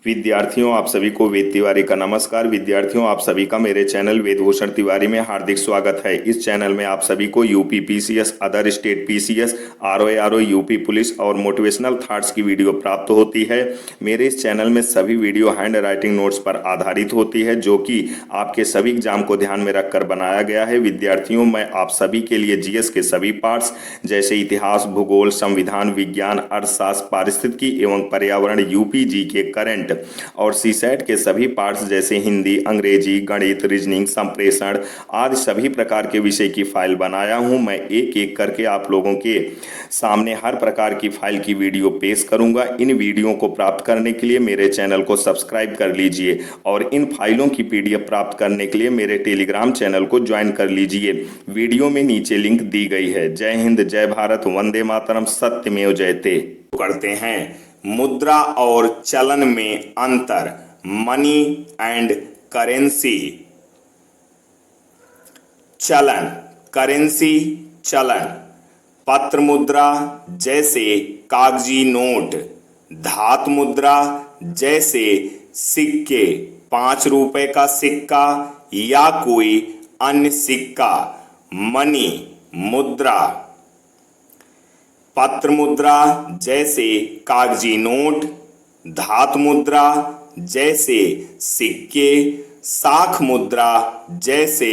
विद्यार्थियों, आप सभी को वेद तिवारी का नमस्कार। विद्यार्थियों, आप सभी का मेरे चैनल वेदभूषण तिवारी में हार्दिक स्वागत है। इस चैनल में आप सभी को UP PCS, other state PCS, RO UP police और मोटिवेशनल थॉट्स की वीडियो प्राप्त होती है। मेरे इस चैनल में सभी वीडियो हैंड राइटिंग नोट्स पर आधारित होती है, जो कि आपके सभी एग्जाम को ध्यान में रखकर बनाया गया है। विद्यार्थियों, मैं आप सभी के लिए जीएस के सभी पार्ट्स जैसे इतिहास, भूगोल, संविधान, विज्ञान, अर्थशास्त्र, पारिस्थितिकी एवं पर्यावरण, यूपी जी के करंट और सीसैट के सभी पार्ट्स जैसे हिंदी, अंग्रेजी, गणित, रीजनिंग, संप्रेषण आदि सभी प्रकार के विषय की फाइल बनाया हूं। मैं एक एक करके आप लोगों के सामने हर प्रकार की फाइल की वीडियो पेश करूंगा। इन वीडियो को प्राप्त करने के लिए मेरे चैनल को सब्सक्राइब कर लीजिए और इन फाइलों की पीडीएफ प्राप्त करने के लिए मेरे टेलीग्राम चैनल को ज्वाइन कर लीजिए। वीडियो में नीचे लिंक दी गई है। जय हिंद, जय भारत, वंदे मातरम, सत्यमेव जयते। करते हैं मुद्रा और चलन में अंतर, मनी एंड करेंसी। चलन, करेंसी, चलन। पत्र मुद्रा जैसे कागजी नोट, धातु मुद्रा जैसे सिक्के, 5 रुपए का सिक्का या कोई अन्य सिक्का, मनी, मुद्रा। पत्र मुद्रा जैसे कागजी नोट, धातु मुद्रा जैसे सिक्के, साख मुद्रा जैसे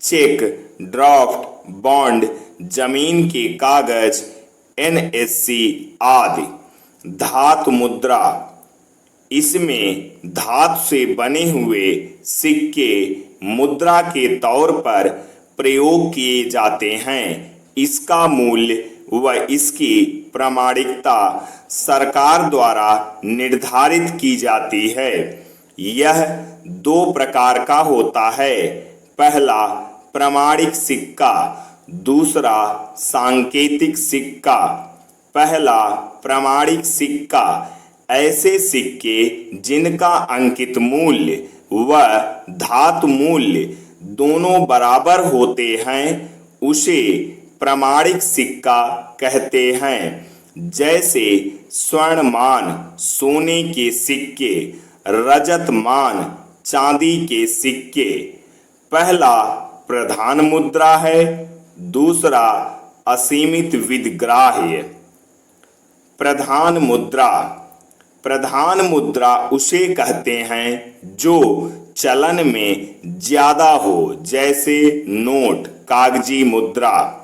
चेक, ड्राफ्ट, बॉन्ड, जमीन के कागज, एनएससी आदि। धातु मुद्रा, इसमें धातु से बने हुए सिक्के मुद्रा के तौर पर प्रयोग किए जाते हैं। इसका मूल्य व इसकी प्रामाणिकता सरकार द्वारा निर्धारित की जाती है। यह 2 प्रकार का होता है। पहला प्रामाणिक सिक्का, दूसरा सांकेतिक सिक्का। पहला प्रामाणिक सिक्का ऐसे सिक्के जिनका अंकित मूल्य व धातु मूल्य दोनों बराबर होते हैं, उसे प्रामाणिक सिक्का कहते हैं। जैसे स्वर्ण मान सोने के सिक्के, रजत मान चांदी के सिक्के। पहला प्रधान मुद्रा है, दूसरा असीमित विधिग्राह्य। प्रधान मुद्रा, प्रधान मुद्रा उसे कहते हैं जो चलन में ज्यादा हो, जैसे नोट, कागजी मुद्रा।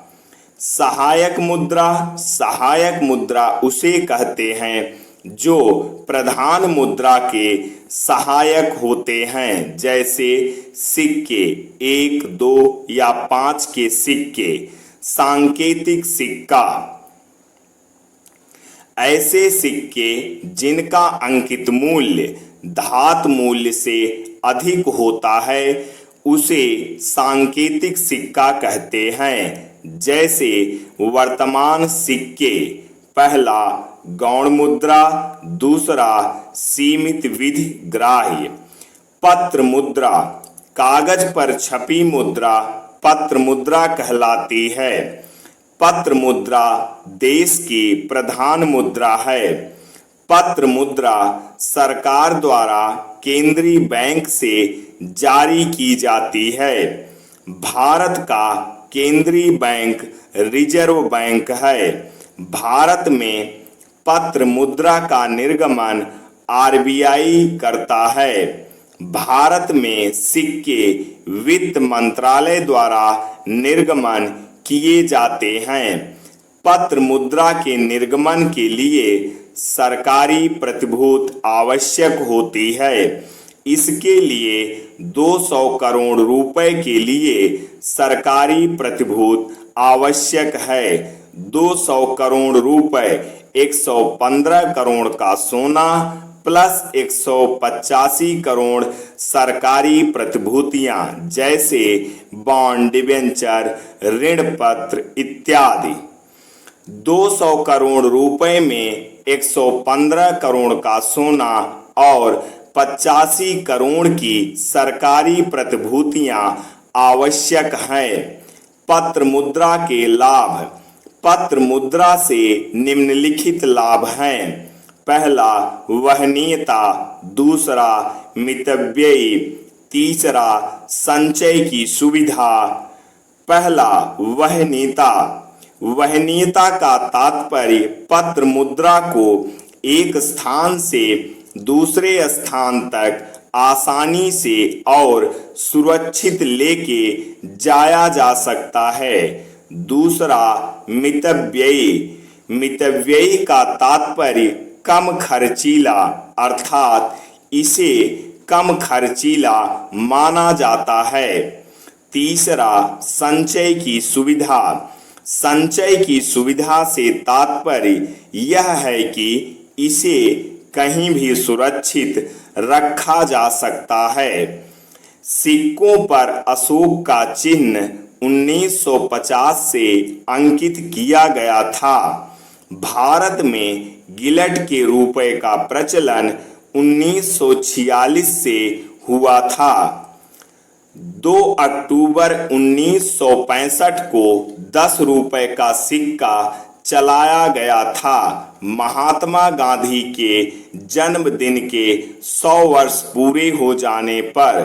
सहायक मुद्रा, सहायक मुद्रा उसे कहते हैं जो प्रधान मुद्रा के सहायक होते हैं, जैसे सिक्के, 1, 2 या 5 के सिक्के। सांकेतिक सिक्का, ऐसे सिक्के जिनका अंकित मूल्य धातु मूल्य से अधिक होता है, उसे सांकेतिक सिक्का कहते हैं। जैसे वर्तमान सिक्के, पहला गौण मुद्रा, दूसरा सीमित विधि ग्राह्य। पत्र मुद्रा, कागज पर छपी मुद्रा पत्र मुद्रा कहलाती है। पत्र मुद्रा देश की प्रधान मुद्रा है। पत्र मुद्रा सरकार द्वारा केंद्रीय बैंक से जारी की जाती है। भारत का केंद्रीय बैंक रिजर्व बैंक है। भारत में पत्र मुद्रा का निर्गमन आरबीआई करता है। भारत में सिक्के वित्त मंत्रालय द्वारा निर्गमन किए जाते हैं। पत्र मुद्रा के निर्गमन के लिए सरकारी प्रतिभूति आवश्यक होती है। इसके लिए 200 करोड़ रुपए के लिए सरकारी प्रतिभूति आवश्यक है। 200 करोड़ रुपए 115 करोड़ का सोना प्लस 185 करोड़ सरकारी प्रतिभूतियां, जैसे बॉन्ड, डिबेंचर, ऋण पत्र इत्यादि। 200 करोड़ रुपए में 115 करोड़ का सोना और 85 करोड़ की सरकारी प्रतिभूतियां आवश्यक हैं। पत्र मुद्रा के लाभ, पत्र मुद्रा से निम्नलिखित लाभ हैं। पहला वहनीयता, दूसरा मितव्ययी, तीसरा संचय की सुविधा। पहला वहनीयता। वहनीयता का तात्पर्य पत्र मुद्रा को एक स्थान से दूसरे स्थान तक आसानी से और सुरक्षित लेके जाया जा सकता है। दूसरा मितव्ययी। मितव्ययी का तात्पर्य कम खर्चीला, अर्थात इसे कम खर्चीला माना जाता है। तीसरा संचय की सुविधा। संचय की सुविधा से तात्पर्य यह है कि इसे कहीं भी सुरक्षित रखा जा सकता है। सिक्कों पर अशोक का चिन्ह 1950 से अंकित किया गया था। भारत में गिलट के रुपए का प्रचलन 1946 से हुआ था। 2 अक्टूबर 1965 को 10 रुपए का सिक्का चलाया गया था। महात्मा गांधी के जन्मदिन के 100 वर्ष पूरे हो जाने पर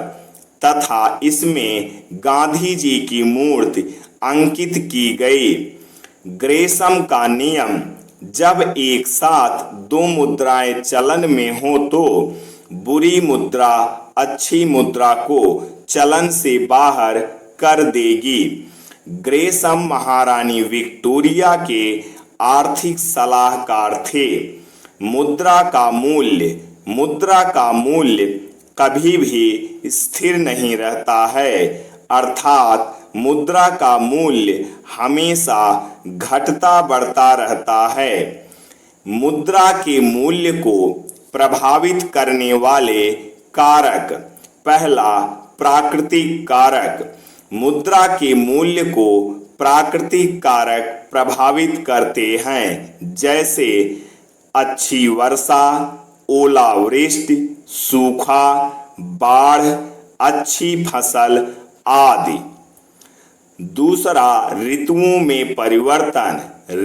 तथा इसमें गांधी जी की मूर्ति अंकित की गई। ग्रेशम का नियम। जब एक साथ 2 मुद्राएं चलन में हो तो बुरी मुद्रा अच्छी मुद्रा को चलन से बाहर कर देगी। ग्रेशम महारानी विक्टोरिया के आर्थिक सलाहकार थे। मुद्रा का मूल्य। मुद्रा का मूल्य कभी भी स्थिर नहीं रहता है, अर्थात मुद्रा का मूल्य हमेशा घटता बढ़ता रहता है। मुद्रा के मूल्य को प्रभावित करने वाले कारक। पहला प्राकृतिक कारक। मुद्रा के मूल्य को प्राकृतिक कारक प्रभावित करते हैं, जैसे अच्छी वर्षा, ओलावृष्टि, सूखा, बाढ़, अच्छी फसल आदि। दूसरा ऋतुओं में परिवर्तन।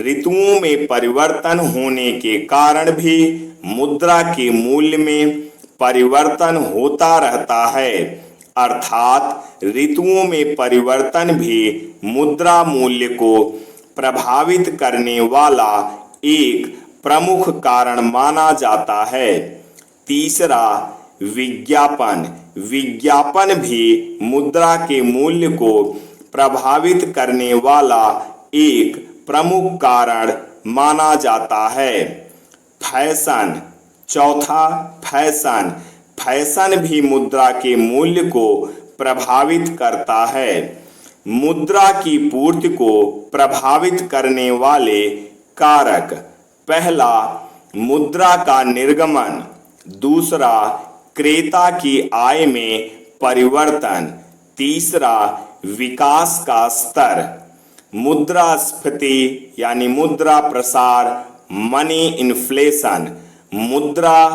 ऋतुओं में परिवर्तन होने के कारण भी मुद्रा के मूल्य में परिवर्तन होता रहता है, अर्थात ऋतुओं में परिवर्तन भी मुद्रा मूल्य को प्रभावित करने वाला एक प्रमुख कारण माना जाता है। तीसरा विज्ञापन। विज्ञापन भी मुद्रा के मूल्य को प्रभावित करने वाला एक प्रमुख कारण माना जाता है। फैशन। चौथा फैशन। फैशन भी मुद्रा के मूल्य को प्रभावित करता है। मुद्रा की पूर्ति को प्रभावित करने वाले कारक। पहला मुद्रा का निर्गमन। दूसरा क्रेता की आय में परिवर्तन। तीसरा विकास का स्तर। मुद्रास्फीति यानी मुद्रा प्रसार, मनी इन्फ्लेशन। मुद्रा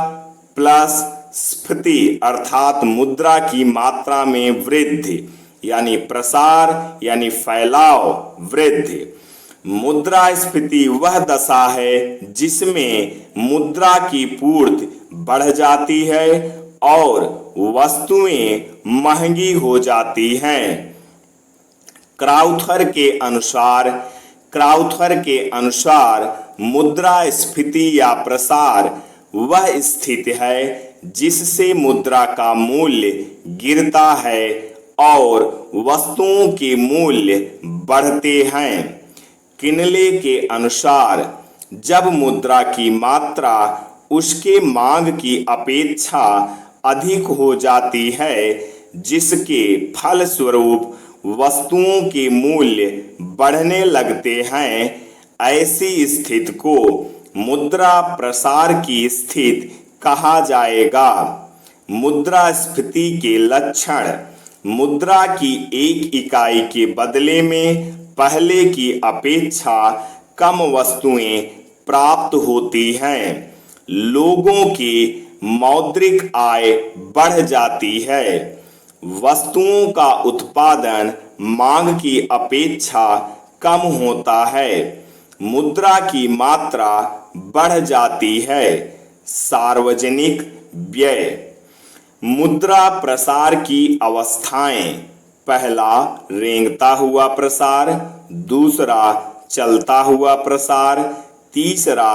प्लस स्फीति अर्थात मुद्रा की मात्रा में वृद्धि यानी प्रसार यानी फैलाव, वृद्धि। मुद्रास्फीति वह दशा है जिसमें मुद्रा की पूर्ति बढ़ जाती है और वस्तुएं महंगी हो जाती हैं। क्राउथर के अनुसार मुद्रास्फीति या प्रसार वह स्थिति है जिससे मुद्रा का मूल्य गिरता है और वस्तुओं के मूल्य बढ़ते हैं। किनले के अनुसार जब मुद्रा की मात्रा उसके मांग की अपेक्षा अधिक हो जाती है, जिसके फलस्वरूप वस्तुओं के मूल्य बढ़ने लगते हैं, ऐसी स्थिति को मुद्रा प्रसार की स्थिति कहा जाएगा। मुद्रास्फीति के लक्षण। मुद्रा की एक इकाई के बदले में पहले की अपेक्षा कम वस्तुएं प्राप्त होती हैं। लोगों की मौद्रिक आय बढ़ जाती है। वस्तुओं का उत्पादन मांग की अपेक्षा कम होता है। मुद्रा की मात्रा बढ़ जाती है। सार्वजनिक व्यय। मुद्रा प्रसार की अवस्थाएं: पहला रेंगता हुआ प्रसार, दूसरा चलता हुआ प्रसार, तीसरा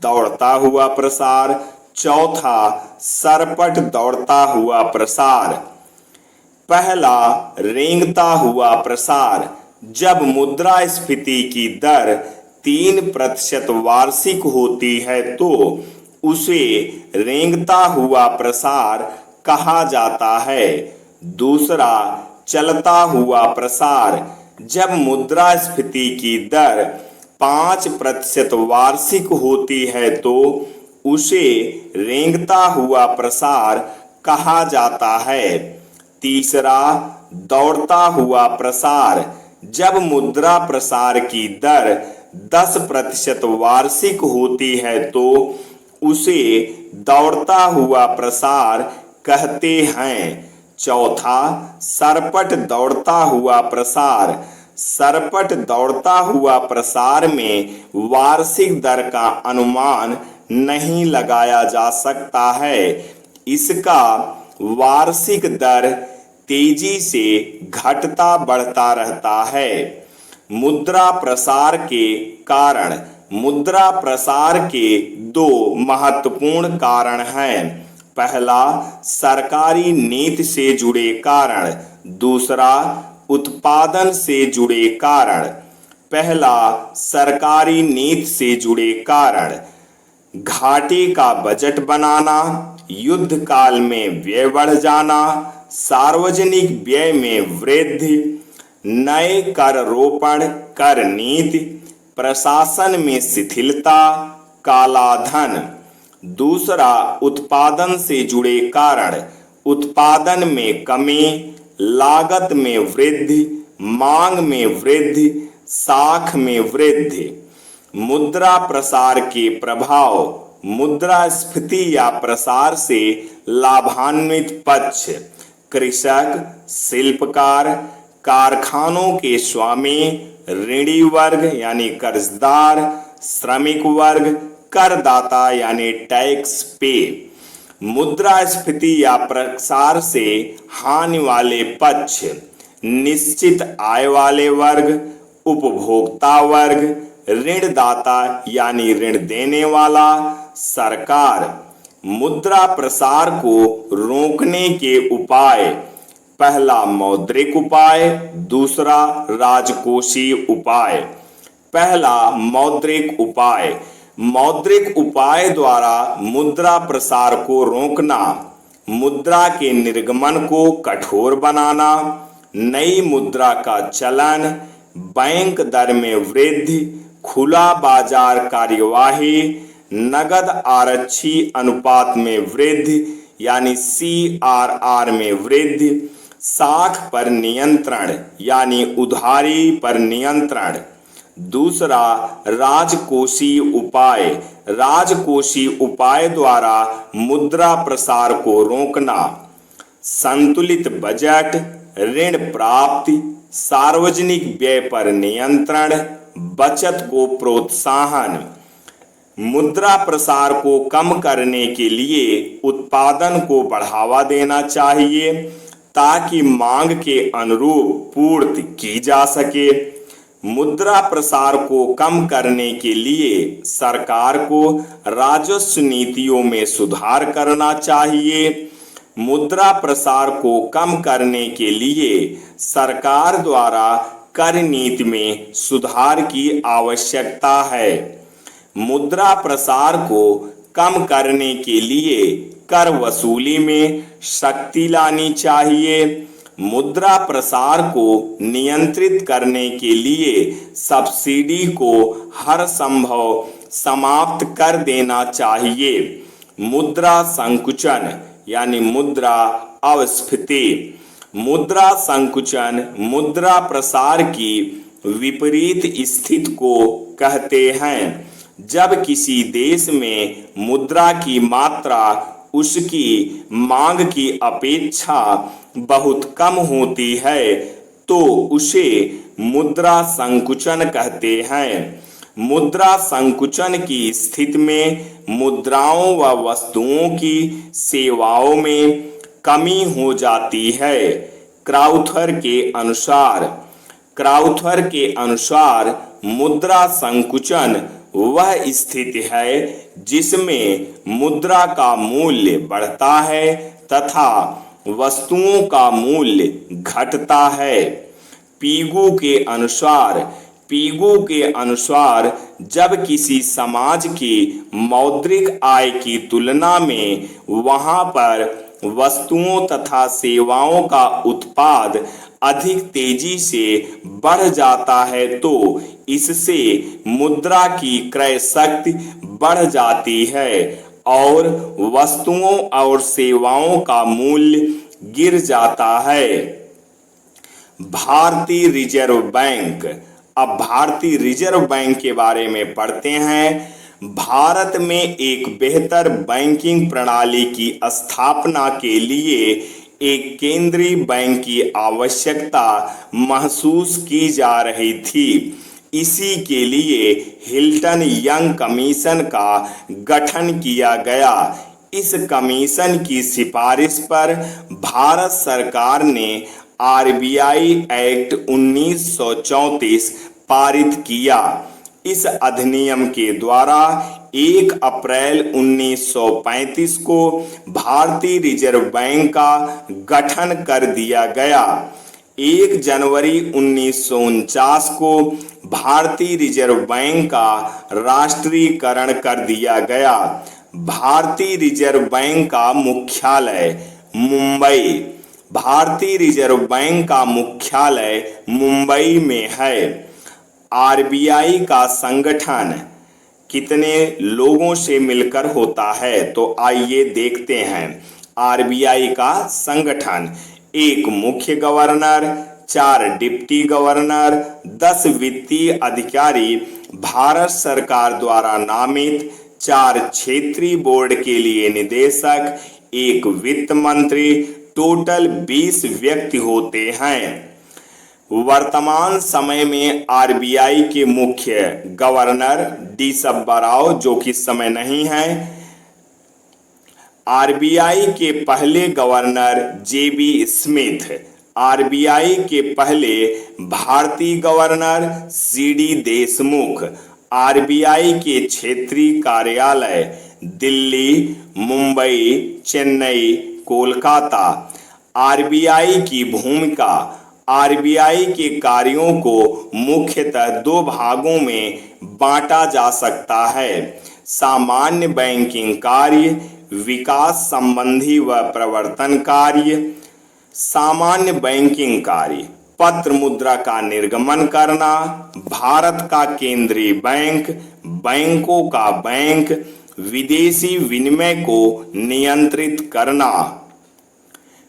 दौड़ता हुआ प्रसार, चौथा सरपट दौड़ता हुआ प्रसार। पहला रेंगता हुआ प्रसार: जब मुद्रास्फीति की दर 3% वार्षिक होती है तो उसे रेंगता हुआ प्रसार कहा जाता है। दूसरा चलता हुआ प्रसार: जब मुद्रास्फीति की दर 5% वार्षिक होती है तो उसे रेंगता हुआ प्रसार कहा जाता है। तीसरा दौड़ता हुआ प्रसार: जब मुद्रा प्रसार की दर 10% वार्षिक होती है तो उसे दौड़ता हुआ प्रसार कहते हैं। चौथा सरपट दौड़ता हुआ प्रसार: सरपट दौड़ता हुआ प्रसार में वार्षिक दर का अनुमान नहीं लगाया जा सकता है। इसका वार्षिक दर तेजी से घटता बढ़ता रहता है। मुद्रा प्रसार के कारण: मुद्रा प्रसार के दो महत्वपूर्ण कारण हैं। पहला सरकारी नीति से जुड़े कारण, दूसरा उत्पादन से जुड़े कारण। पहला सरकारी नीति से जुड़े कारण: घाटे का बजट बनाना, युद्ध काल में व्यय बढ़ जाना, सार्वजनिक व्यय में वृद्धि, नए कर रोपण कर नीति, प्रशासन में शिथिलता, काला धन। दूसरा उत्पादन से जुड़े कारण: उत्पादन में कमी, लागत में वृद्धि, मांग में वृद्धि, साख में वृद्धि। मुद्रा प्रसार के प्रभाव: मुद्रास्फीति या प्रसार से लाभान्वित पक्ष: कृषक, शिल्पकार, कारखानों के स्वामी, ऋणी वर्ग यानी कर्जदार, श्रमिक वर्ग, करदाता यानी टैक्स पे। मुद्रास्फीति या प्रसार से हानि वाले पक्ष: निश्चित आय वाले वर्ग, उपभोक्ता वर्ग, ऋणदाता यानी ऋण देने वाला, सरकार। मुद्रा प्रसार को रोकने के उपाय: पहला मौद्रिक उपाय, दूसरा राजकोषीय उपाय। पहला मौद्रिक उपाय: मौद्रिक उपाय द्वारा मुद्रा प्रसार को रोकना, मुद्रा के निर्गमन को कठोर बनाना, नई मुद्रा का चलन, बैंक दर में वृद्धि, खुला बाजार कार्यवाही, नगद आरक्षी अनुपात में वृद्धि यानी CRR में वृद्धि, साख पर नियंत्रण यानी उधारी पर नियंत्रण। दूसरा राजकोषीय उपाय: राजकोषीय उपाय द्वारा मुद्रा प्रसार को रोकना, संतुलित बजट, ऋण प्राप्ति, सार्वजनिक व्यय पर नियंत्रण, बचत को प्रोत्साहन। मुद्रा प्रसार को कम करने के लिए उत्पादन को बढ़ावा देना चाहिए ताकि मांग के अनुरूप पूर्ति की जा सके। मुद्रा प्रसार को कम करने के लिए सरकार को राजस्व नीतियों में सुधार करना चाहिए। मुद्रा प्रसार को कम करने के लिए सरकार द्वारा कर नीति में सुधार की आवश्यकता है। मुद्रा प्रसार को कम करने के लिए कर वसूली में सख्ती लानी चाहिए। मुद्रा प्रसार को नियंत्रित करने के लिए सब्सिडी को हर संभव समाप्त कर देना चाहिए। मुद्रा संकुचन यानी मुद्रा अपस्फीति। मुद्रा संकुचन मुद्रा प्रसार की विपरीत स्थिति को कहते हैं। जब किसी देश में मुद्रा की मात्रा उसकी मांग की अपेक्षा बहुत कम होती है तो उसे मुद्रा संकुचन कहते हैं। मुद्रा संकुचन की स्थिति में मुद्राओं व वस्तुओं की सेवाओं में कमी हो जाती है। क्राउथर के अनुसार मुद्रा संकुचन वह स्थिति है जिसमें मुद्रा का मूल्य बढ़ता है तथा वस्तुओं का मूल्य घटता है। पीगू के अनुसार जब किसी समाज की मौद्रिक आय की तुलना में वहां पर वस्तुओं तथा सेवाओं का उत्पाद अधिक तेजी से बढ़ जाता है तो इससे मुद्रा की क्रय शक्ति बढ़ जाती है और वस्तुओं और सेवाओं का मूल्य गिर जाता है। भारतीय रिजर्व बैंक। अब भारतीय रिजर्व बैंक के बारे में पढ़ते हैं। भारत में एक बेहतर बैंकिंग प्रणाली की स्थापना के लिए एक केंद्रीय बैंक की आवश्यकता महसूस की जा रही थी। इसी के लिए हिल्टन यंग कमीशन का गठन किया गया। इस कमीशन की सिफारिश पर भारत सरकार ने आरबीआई एक्ट 1934 पारित किया। इस अधिनियम के द्वारा 1 अप्रैल 1935 को भारतीय रिजर्व बैंक का गठन कर दिया गया। 1 जनवरी 1949 को भारतीय रिजर्व बैंक का राष्ट्रीयकरण कर दिया गया। भारतीय रिजर्व बैंक का मुख्यालय मुंबई। भारतीय रिजर्व बैंक का मुख्यालय मुंबई में है। आरबीआई का संगठन कितने लोगों से मिलकर होता है तो आइए देखते हैं। आरबीआई का संगठन 1 मुख्य गवर्नर, 4 डिप्टी गवर्नर, 10 वित्तीय अधिकारी भारत सरकार द्वारा नामित, 4 क्षेत्रीय बोर्ड के लिए निदेशक, 1 वित्त मंत्री, टोटल 20 व्यक्ति होते हैं। वर्तमान समय में आरबीआई के मुख्य गवर्नर डी सब्बा राव जो कि इस समय नहीं है। आरबीआई के पहले गवर्नर जेबी स्मिथ। आरबीआई के पहले भारतीय गवर्नर सीडी देशमुख। आरबीआई के क्षेत्रीय कार्यालय दिल्ली, मुंबई, चेन्नई, कोलकाता। आरबीआई की भूमिका। आरबीआई के कार्यों को मुख्यतः 2 भागों में बांटा जा सकता है। सामान्य बैंकिंग कार्य, विकास संबंधी व प्रवर्तन कार्य। सामान्य बैंकिंग कार्य, पत्र मुद्रा का निर्गमन करना, भारत का केंद्रीय बैंक, बैंकों का बैंक, विदेशी विनिमय को नियंत्रित करना,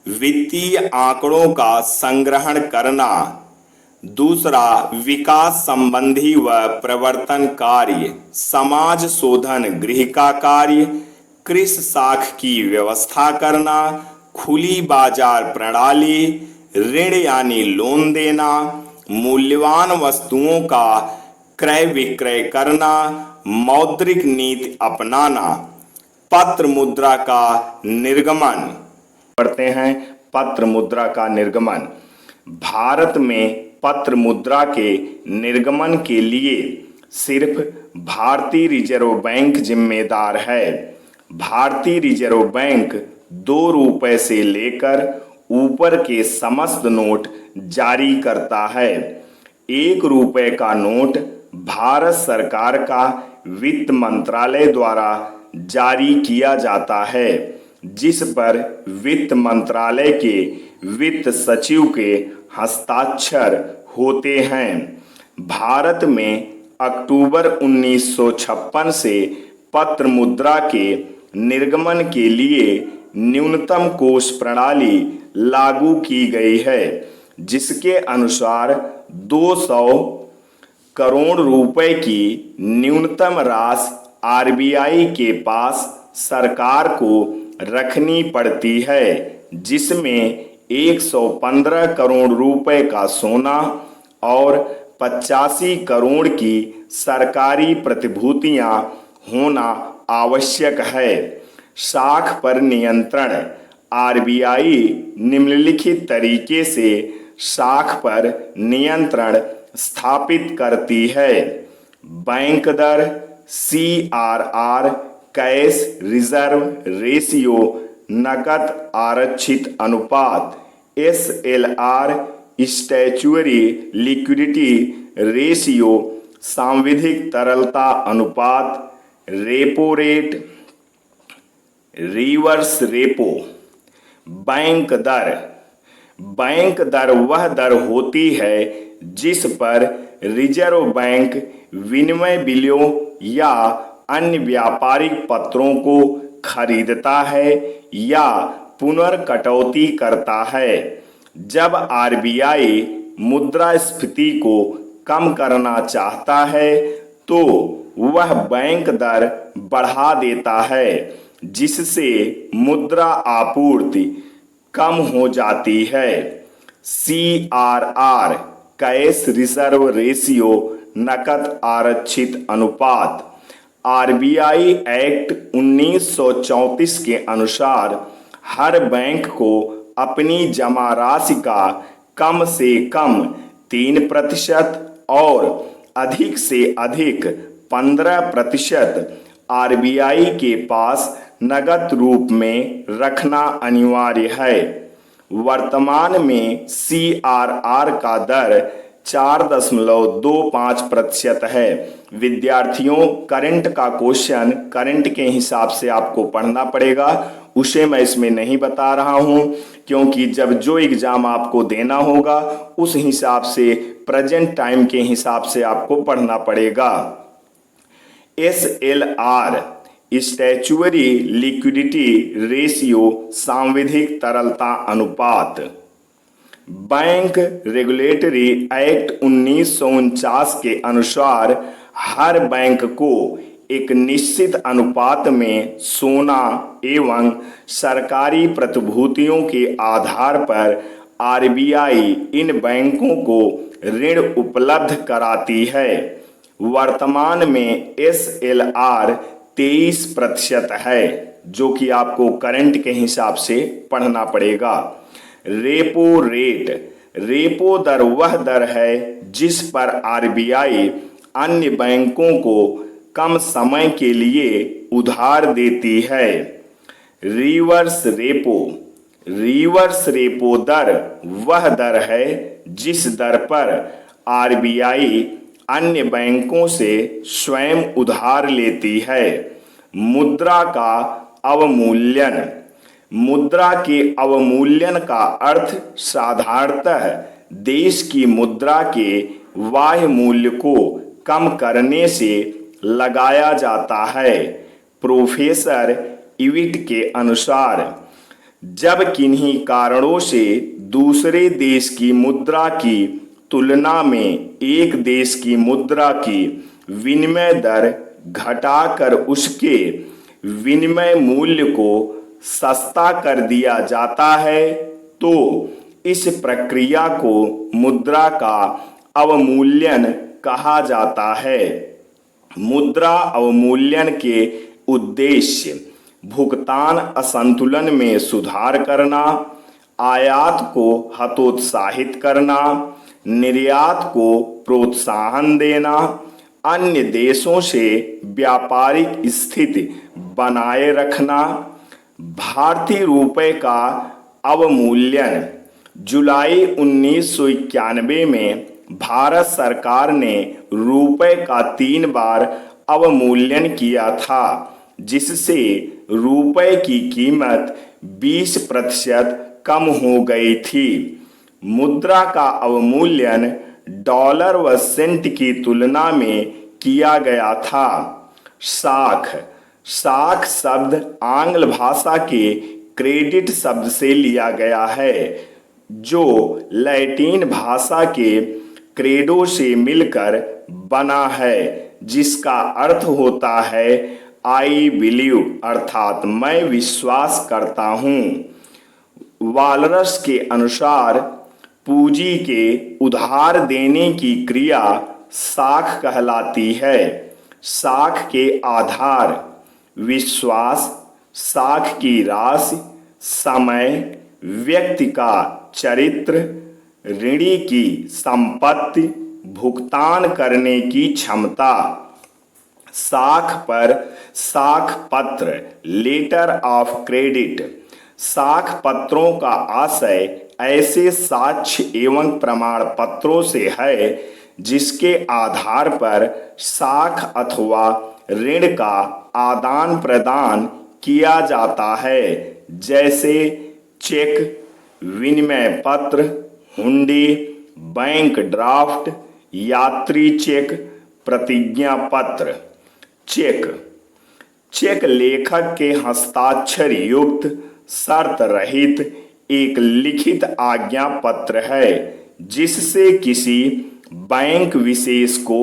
वित्तीय आंकड़ों का संग्रहण करना। दूसरा, विकास संबंधी व प्रवर्तन कार्य, समाज शोधन गृह का कार्य, कृषि साख की व्यवस्था करना, खुली बाजार प्रणाली, ऋण यानी लोन देना, मूल्यवान वस्तुओं का क्रय विक्रय करना, मौद्रिक नीति अपनाना। पत्र मुद्रा का निर्गमन पढ़ते हैं। पत्र मुद्रा का निर्गमन। भारत में पत्र मुद्रा के निर्गमन के लिए सिर्फ भारतीय रिजर्व बैंक जिम्मेदार है। भारतीय रिजर्व बैंक 2 रुपए से लेकर ऊपर के समस्त नोट जारी करता है। 1 रुपए का नोट भारत सरकार का वित्त मंत्रालय द्वारा जारी किया जाता है, जिस पर वित्त मंत्रालय के वित्त सचिव के हस्ताक्षर होते हैं। भारत में अक्टूबर 1956 से पत्र मुद्रा के निर्गमन के लिए न्यूनतम कोष प्रणाली लागू की गई है, जिसके अनुसार 200 करोड़ रुपए की न्यूनतम राशि आरबीआई के पास सरकार को रखनी पड़ती है, जिसमें 115 करोड़ रुपए का सोना और 85 करोड़ की सरकारी प्रतिभूतियां होना आवश्यक है। साख पर नियंत्रण। आरबीआई निम्नलिखित तरीके से साख पर नियंत्रण स्थापित करती है। बैंक दर, CRR, कैश रिजर्व रेशियो, नकद आरक्षित अनुपात, SLR, स्टैच्यूअरी लिक्विडिटी रेशियो, सांविधिक तरलता अनुपात, repo rate, reverse repo. Bank दर। बैंक दर वह दर होती है जिस पर रिजर्व बैंक विनिमय बिलों या अन्य व्यापारिक पत्रों को खरीदता है या पुनर्कटौती करता है। जब आरबीआई मुद्रास्फीति को कम करना चाहता है तो वह बैंक दर बढ़ा देता है, जिससे मुद्रा आपूर्ति कम हो जाती है। CRR, कैश रिजर्व रेशियो, नकद आरक्षित अनुपात। आरबीआई एक्ट 1934 के अनुसार हर बैंक को अपनी जमा राशि का कम से कम 3% और अधिक से अधिक 15% आरबीआई के पास नगद रूप में रखना अनिवार्य है। वर्तमान में CRR का दर 4.25% है। विद्यार्थियों, करंट का क्वेश्चन करंट के हिसाब से आपको पढ़ना पड़ेगा, उसे मैं इसमें नहीं बता रहा हूं, क्योंकि जब जो एग्जाम आपको देना होगा उस हिसाब से प्रेजेंट टाइम के हिसाब से आपको पढ़ना पड़ेगा। SLR, स्टैच्यूअरी लिक्विडिटी रेशियो, सांविधिक तरलता अनुपात। बैंक रेगुलेटरी एक्ट 1949 के अनुसार हर बैंक को एक निश्चित अनुपात में सोना एवं सरकारी प्रतिभूतियों के आधार पर आरबीआई इन बैंकों को ऋण उपलब्ध कराती है। वर्तमान में SLR 23% है, जो कि आपको करंट के हिसाब से पढ़ना पड़ेगा। Repo rate. रेपो दर वह दर है जिस पर आरबीआई अन्य बैंकों को कम समय के लिए उधार देती है। Reverse repo. रिवर्स रेपो दर वह दर है जिस दर पर आरबीआई अन्य बैंकों से स्वयं उधार लेती है। मुद्रा का अवमूल्यन। मुद्रा के अवमूल्यन का अर्थ साधारणतः देश की मुद्रा के बाह्य मूल्य को कम करने से लगाया जाता है। प्रोफेसर इविट के अनुसार जब किन्हीं कारणों से दूसरे देश की मुद्रा की तुलना में एक देश की मुद्रा की विनिमय दर घटाकर उसके विनिमय मूल्य को सस्ता कर दिया जाता है तो इस प्रक्रिया को मुद्रा का अवमूल्यन कहा जाता है। मुद्रा अवमूल्यन के उद्देश्य भुगतान असंतुलन में सुधार करना, आयात को हतोत्साहित करना, निर्यात को प्रोत्साहन देना, अन्य देशों से व्यापारिक स्थिति बनाए रखना। भारतीय रुपये का अवमूल्यन। जुलाई 1991 में भारत सरकार ने रुपये का 3 बार अवमूल्यन किया था, जिससे रुपये की कीमत 20% कम हो गई थी। मुद्रा का अवमूल्यन डॉलर व सेंट की तुलना में किया गया था। साख। साख शब्द आंग्ल भाषा के क्रेडिट शब्द से लिया गया है, जो लैटिन भाषा के क्रेडो से मिलकर बना है, जिसका अर्थ होता है आई बिलीव, अर्थात मैं विश्वास करता हूँ। वालरस के अनुसार पूंजी के उधार देने की क्रिया साख कहलाती है। साख के आधार विश्वास, साख की राशि, समय, व्यक्ति का चरित्र, ऋणी की संपत्ति, भुगतान करने की क्षमता। साख पर साख पत्र लेटर ऑफ क्रेडिट। साख पत्रों का आशय ऐसे साक्ष्य एवं प्रमाण पत्रों से है जिसके आधार पर साख अथवा ऋण का आदान प्रदान किया जाता है, जैसे चेक, विनिमय पत्र, हुंडी, बैंक ड्राफ्ट, यात्री चेक, प्रतिज्ञा पत्र। चेक चेक लेखक के हस्ताक्षर युक्त शर्त रहित एक लिखित आज्ञा पत्र है जिससे किसी बैंक विशेष को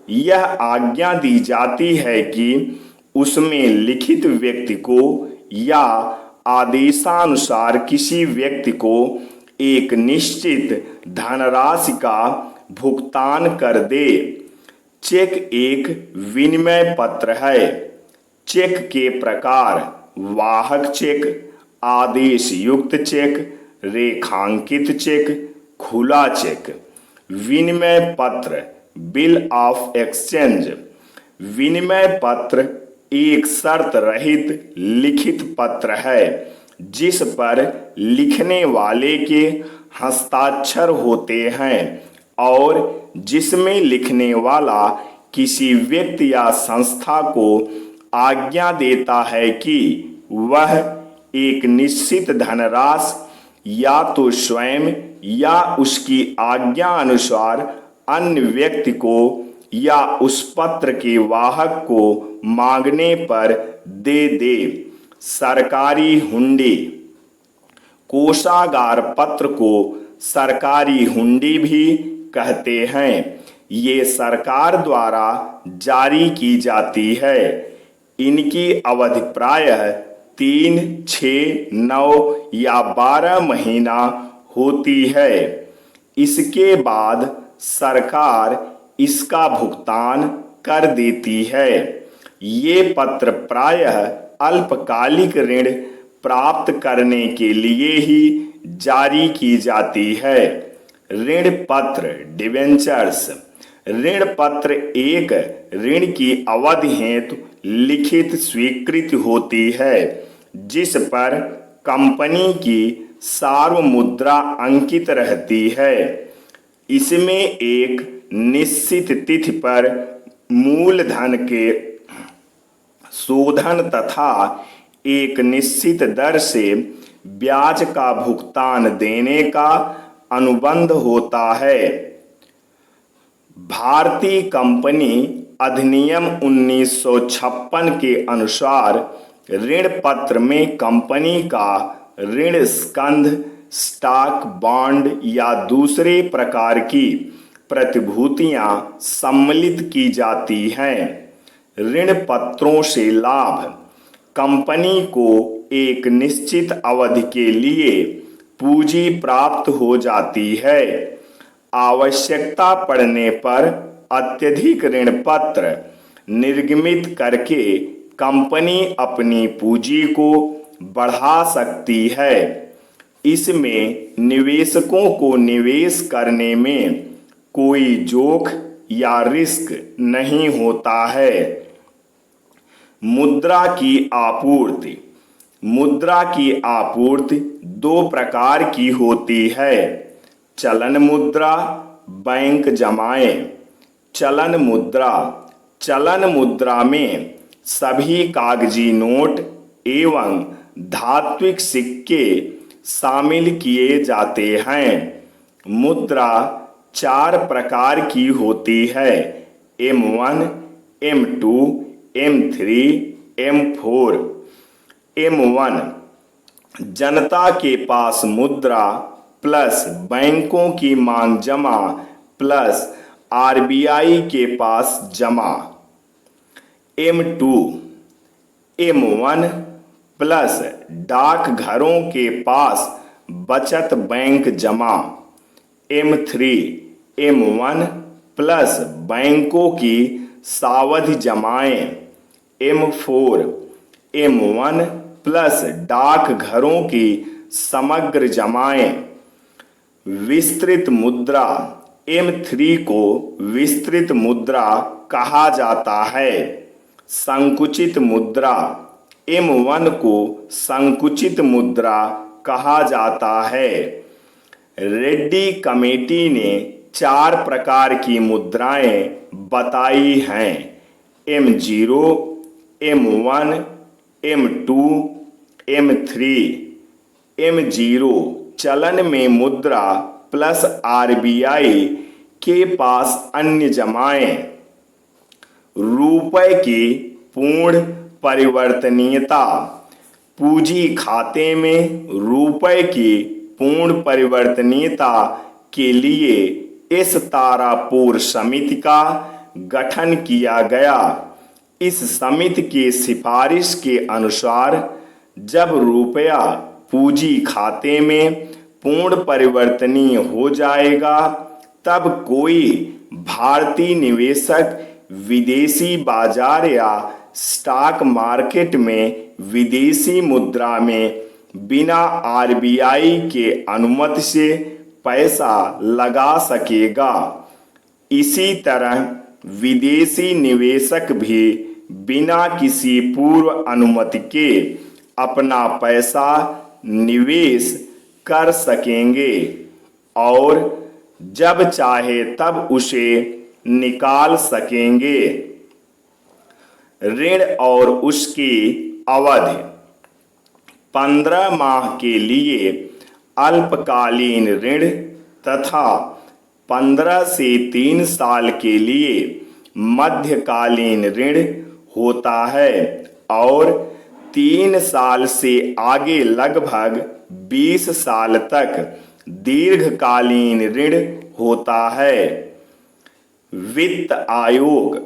यह आज्ञा दी जाती है कि उसमें लिखित व्यक्ति को या आदेशानुसार किसी व्यक्ति को एक निश्चित धनराशि का भुगतान कर दे। चेक एक विनिमय पत्र है। चेक के प्रकार वाहक चेक, आदेश युक्त चेक, रेखांकित चेक, खुला चेक। विनिमय पत्र बिल ऑफ एक्सचेंज। विनिमय पत्र एक शर्त रहित लिखित पत्र है जिस पर लिखने वाले के हस्ताक्षर होते हैं और जिसमें लिखने वाला किसी व्यक्ति या संस्था को आज्ञा देता है कि वह एक निश्चित धनराशि या तो स्वयं या उसकी आज्ञा अनुसार अन्य व्यक्ति को या उस पत्र के वाहक को मांगने पर दे दे। सरकारी हुंडी। कोषागार पत्र को सरकारी हुंडी भी कहते हैं। ये सरकार द्वारा जारी की जाती है। इनकी अवधि प्रायः 3, 6, 9 या 12 महीना होती है। इसके बाद सरकार इसका भुगतान कर देती है। ये पत्र प्रायः अल्पकालिक ऋण प्राप्त करने के लिए ही जारी की जाती है। ऋण पत्र डिवेंचर्स। ऋण पत्र एक ऋण की अवधि हेतु लिखित स्वीकृति होती है जिस पर कंपनी की सार्वमुद्रा अंकित रहती है। इसमें एक निश्चित तिथि पर मूलधन के शोधन तथा एक निश्चित दर से ब्याज का भुगतान देने का अनुबंध होता है। भारतीय कंपनी अधिनियम 1956 के अनुसार ऋण पत्र में कंपनी का ऋण स्कंध, स्टॉक, बॉन्ड या दूसरे प्रकार की प्रतिभूतियां सम्मिलित की जाती हैं। ऋण पत्रों से लाभ। कंपनी को एक निश्चित अवधि के लिए पूंजी प्राप्त हो जाती है। आवश्यकता पड़ने पर अत्यधिक ऋण पत्र निर्गमित करके कंपनी अपनी पूंजी को बढ़ा सकती है। इसमें निवेशकों को निवेश करने में कोई जोखिम या रिस्क नहीं होता है। मुद्रा की आपूर्ति। मुद्रा की आपूर्ति 2 प्रकार की होती है। चलन मुद्रा, बैंक जमाएं। चलन मुद्रा। चलन मुद्रा में सभी कागजी नोट एवं धात्विक सिक्के शामिल किए जाते हैं। मुद्रा 4 प्रकार की होती है। M1, M2, M3, M4। M1 जनता के पास मुद्रा प्लस बैंकों की मांग जमा प्लस RBI के पास जमा। M2 M1 प्लस डाकघरों के पास बचत बैंक जमा। M3 M1 प्लस बैंकों की सावधि जमाएं M4 M1 प्लस डाकघरों की समग्र जमाएं। विस्तृत मुद्रा M3 को विस्तृत मुद्रा कहा जाता है। संकुचित मुद्रा M1 को संकुचित मुद्रा कहा जाता है। रेड्डी कमेटी ने 4 प्रकार की मुद्राएं बताई हैं। M0 M1 M2 M3 M0 चलन में मुद्रा प्लस RBI के पास अन्य जमाएं। रुपए की पूर्ण परिवर्तनीयता पूंजी खाते में रुपए की पूर्ण परिवर्तनीयता के लिए इस तारापुर समिति का गठन किया गया। इस समिति की सिफारिश के अनुसार जब रुपया पूंजी खाते में पूर्ण परिवर्तनीय हो जाएगा तब कोई भारतीय निवेशक विदेशी बाजार या स्टॉक मार्केट में विदेशी मुद्रा में बिना RBI के अनुमति से पैसा लगा सकेगा। इसी तरह विदेशी निवेशक भी बिना किसी पूर्व अनुमति के अपना पैसा निवेश कर सकेंगे और जब चाहे तब उसे निकाल सकेंगे। ऋण और उसकी अवधि 15 माह के लिए अल्पकालीन ऋण तथा 15 से 3 साल के लिए मध्यकालीन ऋण होता है और 3 साल से आगे लगभग 20 साल तक दीर्घकालीन ऋण होता है। वित्त आयोग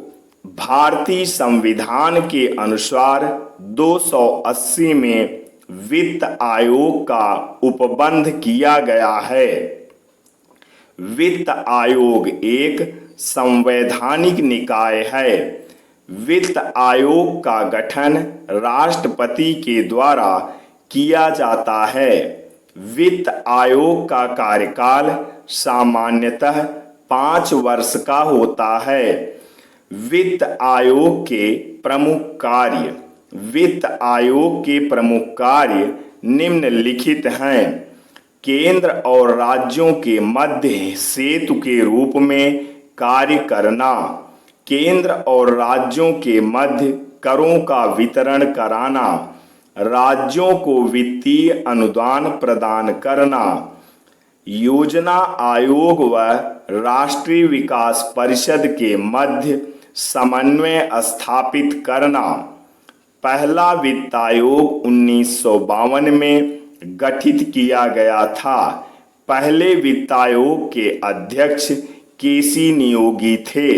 भारतीय संविधान के अनुसार 280 में वित्त आयोग का उपबंध किया गया है। वित्त आयोग एक संवैधानिक निकाय है। वित्त आयोग का गठन राष्ट्रपति के द्वारा किया जाता है। वित्त आयोग का कार्यकाल सामान्यतः 5 वर्ष का होता है। वित्त आयोग के प्रमुख कार्य वित्त आयोग के प्रमुख कार्य निम्नलिखित हैं। केंद्र और राज्यों के मध्य सेतु के रूप में कार्य करना, केंद्र और राज्यों के मध्य करों का वितरण कराना, राज्यों को वित्तीय अनुदान प्रदान करना, योजना आयोग व राष्ट्रीय विकास परिषद के मध्य समन्वय स्थापित करना। पहला वित्त आयोग 1952 में गठित किया गया था। पहले वित्त आयोग के अध्यक्ष केसी नियोगी थे।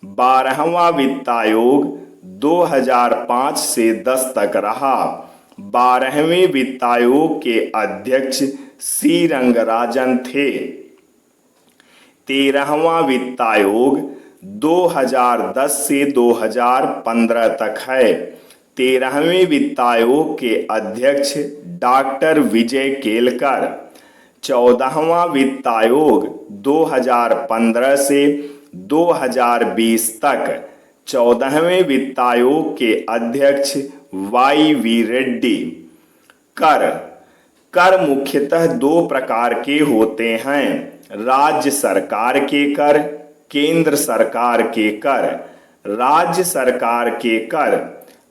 12वां वित्त आयोग 2005 से 10 तक रहा। 12वें वित्त आयोग के अध्यक्ष सी रंगराजन थे। 13वां वित्त आयोग 2010 से 2015 तक है। 13वें वित्त आयोग के अध्यक्ष डॉक्टर विजय केलकर। 14वां वित्त आयोग 2015 से 2020 तक। 14वें वित्त आयोग के अध्यक्ष YV रेड्डी। कर मुख्यतः 2 प्रकार के होते हैं, राज्य सरकार के कर, केंद्र सरकार के कर। राज्य सरकार के कर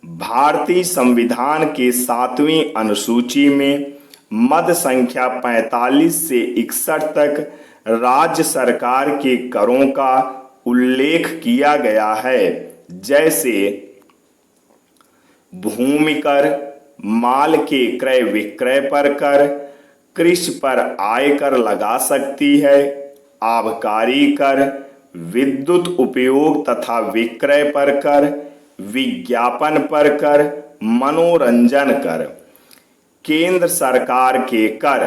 भारतीय संविधान के 7वीं अनुसूची में मद संख्या 45 से 61 तक राज्य सरकार के करों का उल्लेख किया गया है, जैसे भूमि कर, माल के क्रय विक्रय पर कर, कृषि पर आयकर लगा सकती है, आबकारी कर, विद्युत उपयोग तथा विक्रय पर कर, विज्ञापन पर कर, मनोरंजन कर। केंद्र सरकार के कर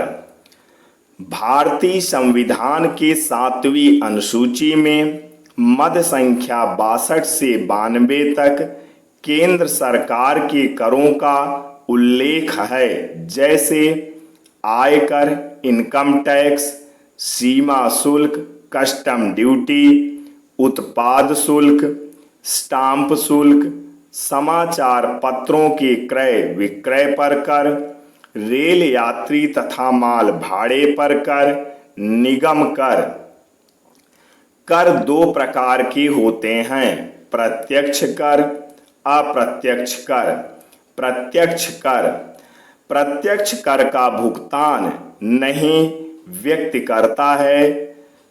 भारतीय संविधान के 7वीं अनुसूची में मद संख्या 62 से 92 तक केंद्र सरकार के करों का उल्लेख है, जैसे आयकर, इनकम टैक्स, सीमा शुल्क, कस्टम ड्यूटी, उत्पाद शुल्क, स्टाम्प शुल्क, समाचार पत्रों के क्रय विक्रय पर कर, रेल यात्री तथा माल भाड़े पर कर, निगम कर। कर 2 प्रकार के होते हैं, प्रत्यक्ष कर, अप्रत्यक्ष कर। प्रत्यक्ष कर का भुगतान नहीं व्यक्ति करता है।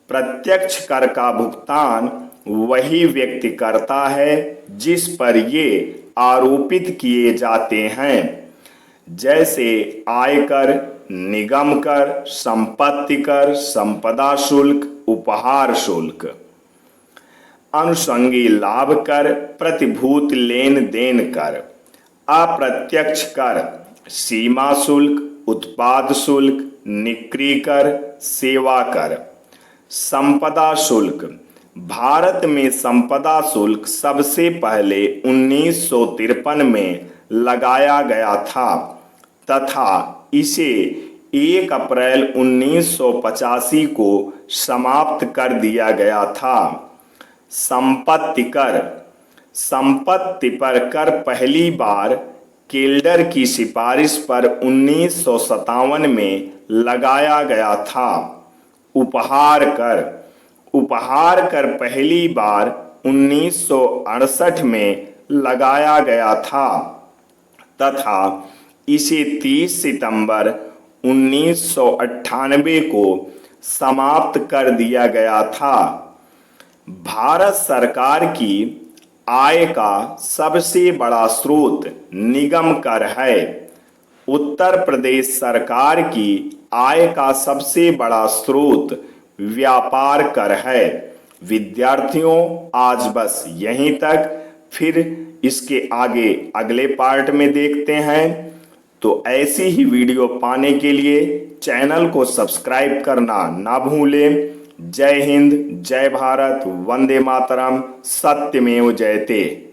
प्रत्यक्ष कर का भुगतान वही व्यक्ति करता है जिस पर ये आरोपित किए जाते हैं, जैसे आयकर, निगम कर, संपत्ति कर, संपदा शुल्क, उपहार शुल्क। अनुषंगी लाभ कर, प्रतिभूत लेन देन कर। अप्रत्यक्ष कर, सीमा शुल्क, उत्पाद शुल्क, निक्री कर, सेवा कर। संपदा शुल्क। भारत में संपदा शुल्क सबसे पहले 1953 में लगाया गया था तथा इसे 1 अप्रैल 1985 को समाप्त कर दिया गया था। संपत्ति कर। संपत्ति पर कर पहली बार केल्डर की सिफारिश पर 1957 में लगाया गया था। उपहार कर। उपहार कर पहली बार 1968 में लगाया गया था तथा इसे 30 सितंबर 1998 को समाप्त कर दिया गया था। भारत सरकार की आय का सबसे बड़ा स्रोत निगम कर है। उत्तर प्रदेश सरकार की आय का सबसे बड़ा स्रोत व्यापार कर है। विद्यार्थियों, आज बस यहीं तक, फिर इसके आगे अगले पार्ट में देखते हैं। तो ऐसी ही वीडियो पाने के लिए चैनल को सब्सक्राइब करना ना भूलें। जय हिंद, जय भारत, वंदे मातरम, सत्यमेव जयते।